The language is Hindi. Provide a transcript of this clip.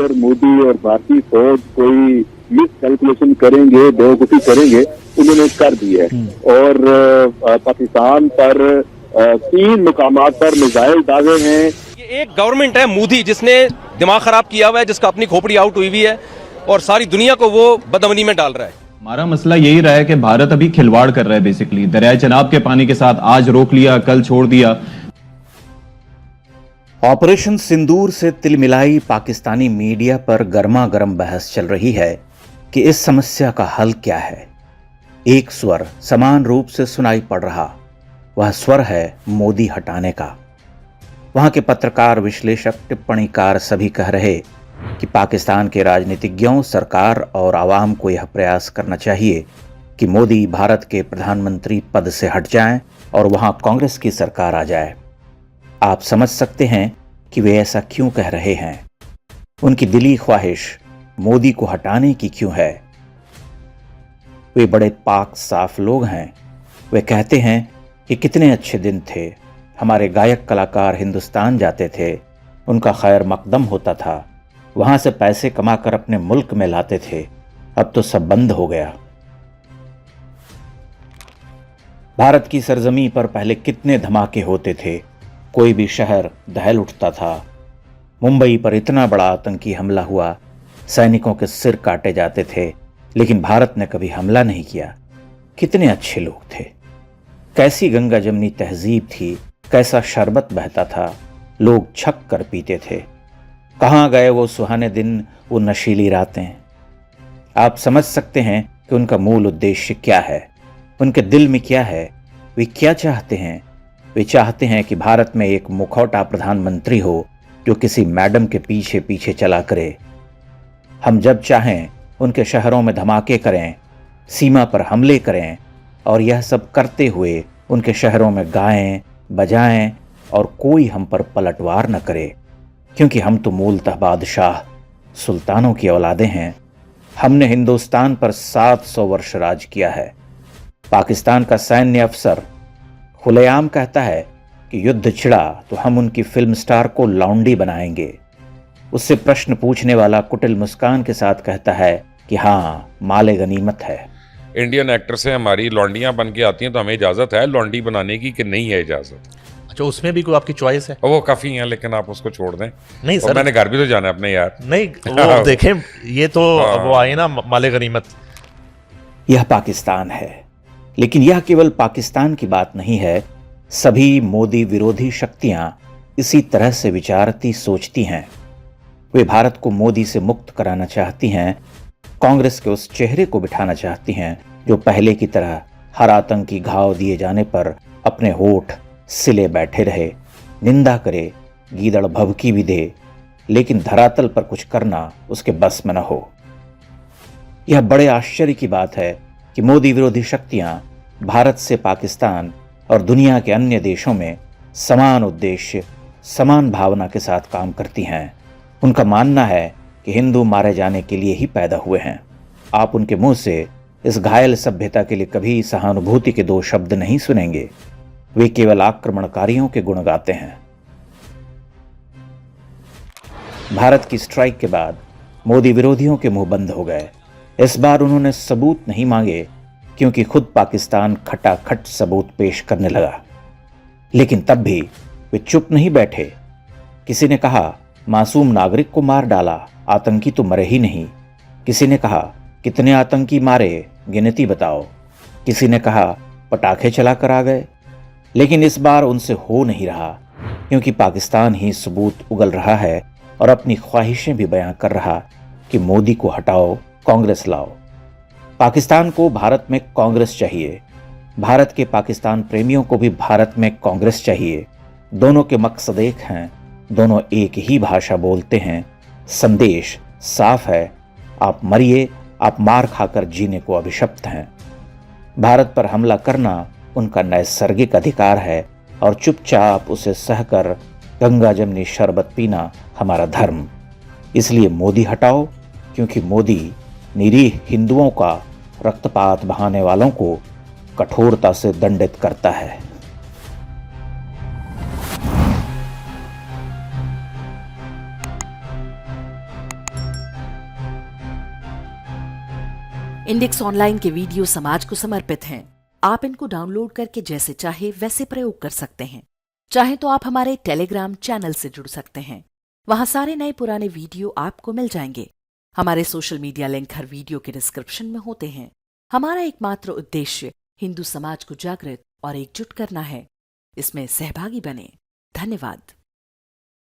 अगर मोदी और भारतीय फौज कोई मिस कैलकुलेशन करेंगे, बेवकूफ़ी करेंगे, उन्होंने कर दी है। और पाकिस्तान पर 3 मुकामात पर मिसाइल दागे हैं। ये एक गवर्नमेंट है मोदी जिसने दिमाग खराब किया हुआ है, जिसका अपनी खोपड़ी आउट हुई हुई है और सारी दुनिया को वो बदअमनी में डाल रहा है। हमारा मसला यही रहा है कि भारत अभी खिलवाड़ कर रहा है। बेसिकली दरिया चनाब के पानी के साथ आज रोक लिया, कल छोड़ दिया। ऑपरेशन सिंदूर से तिलमिलाई पाकिस्तानी मीडिया पर गर्मा गर्म बहस चल रही है कि इस समस्या का हल क्या है। एक स्वर समान रूप से सुनाई पड़ रहा, वह स्वर है मोदी हटाने का। वहां के पत्रकार, विश्लेषक, टिप्पणीकार सभी कह रहे कि पाकिस्तान के राजनीतिज्ञों, सरकार और आवाम को यह प्रयास करना चाहिए कि मोदी भारत के प्रधानमंत्री पद से हट जाएं और वहां कांग्रेस की सरकार आ जाए। आप समझ सकते हैं कि वे ऐसा क्यों कह रहे हैं। उनकी दिली ख्वाहिश मोदी को हटाने की क्यों है। वे बड़े पाक साफ लोग हैं। वे कहते हैं कि कितने अच्छे दिन थे, हमारे गायक कलाकार हिंदुस्तान जाते थे, उनका खैर मकदम होता था, वहां से पैसे कमाकर अपने मुल्क में लाते थे, अब तो सब बंद हो गया। भारत की सरजमी पर पहले कितने धमाके होते थे, कोई भी शहर दहल उठता था। मुंबई पर इतना बड़ा आतंकी हमला हुआ, सैनिकों के सिर काटे जाते थे, लेकिन भारत ने कभी हमला नहीं किया। कितने अच्छे लोग थे, कैसी गंगा जमनी तहजीब थी, कैसा शरबत बहता था, लोग छक कर पीते थे। कहाँ गए वो सुहाने दिन, वो नशीली रातें। आप समझ सकते हैं कि उनका मूल उद्देश्य क्या है, उनके दिल में क्या है, वे क्या चाहते हैं। वे चाहते हैं कि भारत में एक मुखौटा प्रधानमंत्री हो जो किसी मैडम के पीछे पीछे चला करे। हम जब चाहें उनके शहरों में धमाके करें, सीमा पर हमले करें और यह सब करते हुए उनके शहरों में गाएं, बजाएं और कोई हम पर पलटवार न करे, क्योंकि हम तो मूलतः बादशाह, सुल्तानों की औलादें हैं। हमने हिंदुस्तान पर 700 वर्ष राज किया है। पाकिस्तान का सैन्य अफसर खुलेआम कहता है कि युद्ध छिड़ा तो हम उनकी फिल्म स्टार को लौंडी बनाएंगे। उससे प्रश्न पूछने वाला कुटिल मुस्कान के साथ कहता है कि हाँ, माले गनीमत है। इंडियन एक्टर से हमारी लौंडियां बन के आती हैं तो हमें इजाजत है लौंडी बनाने की कि नहीं है इजाजत? अच्छा, उसमें भी कोई आपकी चॉइस है? वो काफी है, लेकिन आप उसको छोड़ दें। नहीं सर, मैंने घर भी तो जाना है अपने यार। नहीं वो देखें, ये तो वो आए ना माले गनीमत। यह पाकिस्तान है, लेकिन यह केवल पाकिस्तान की बात नहीं है। सभी मोदी विरोधी शक्तियां इसी तरह से विचारती सोचती हैं। वे भारत को मोदी से मुक्त कराना चाहती हैं, कांग्रेस के उस चेहरे को बिठाना चाहती हैं जो पहले की तरह हर आतंकी घाव दिए जाने पर अपने होठ सिले बैठे रहे, निंदा करे, गीदड़ भभकी भी दे, लेकिन धरातल पर कुछ करना उसके बस में न हो। यह बड़े आश्चर्य की बात है कि मोदी विरोधी शक्तियां भारत से पाकिस्तान और दुनिया के अन्य देशों में समान उद्देश्य, समान भावना के साथ काम करती हैं। उनका मानना है कि हिंदू मारे जाने के लिए ही पैदा हुए हैं। आप उनके मुंह से इस घायल सभ्यता के लिए कभी सहानुभूति के 2 शब्द नहीं सुनेंगे। वे केवल आक्रमणकारियों के गुण गाते हैं। भारत की स्ट्राइक के बाद मोदी विरोधियों के मुंह बंद हो गए। इस बार उन्होंने सबूत नहीं मांगे, क्योंकि खुद पाकिस्तान खटाखट सबूत पेश करने लगा। लेकिन तब भी वे चुप नहीं बैठे। किसी ने कहा मासूम नागरिक को मार डाला, आतंकी तो मरे ही नहीं। किसी ने कहा कितने आतंकी मारे, गिनती बताओ। किसी ने कहा पटाखे चलाकर आ गए। लेकिन इस बार उनसे हो नहीं रहा, क्योंकि पाकिस्तान ही सबूत उगल रहा है और अपनी ख्वाहिशें भी बयां कर रहा कि मोदी को हटाओ, कांग्रेस लाओ। पाकिस्तान को भारत में कांग्रेस चाहिए, भारत के पाकिस्तान प्रेमियों को भी भारत में कांग्रेस चाहिए। दोनों के मकसद एक हैं, दोनों एक ही भाषा बोलते हैं। संदेश साफ है, आप मरिए, आप मार खाकर जीने को अभिशप्त हैं। भारत पर हमला करना उनका नैसर्गिक अधिकार है और चुपचाप उसे सहकर गंगा जमनी शरबत पीना हमारा धर्म। इसलिए मोदी हटाओ, क्योंकि मोदी निरीह हिंदुओं का रक्तपात बहाने वालों को कठोरता से दंडित करता है। इंडेक्स ऑनलाइन के वीडियो समाज को समर्पित हैं। आप इनको डाउनलोड करके जैसे चाहे वैसे प्रयोग कर सकते हैं। चाहे तो आप हमारे टेलीग्राम चैनल से जुड़ सकते हैं। वहां सारे नए पुराने वीडियो आपको मिल जाएंगे। हमारे सोशल मीडिया लिंक हर वीडियो के डिस्क्रिप्शन में होते हैं। हमारा एकमात्र उद्देश्य हिंदू समाज को जागृत और एकजुट करना है। इसमें सहभागी बने। धन्यवाद।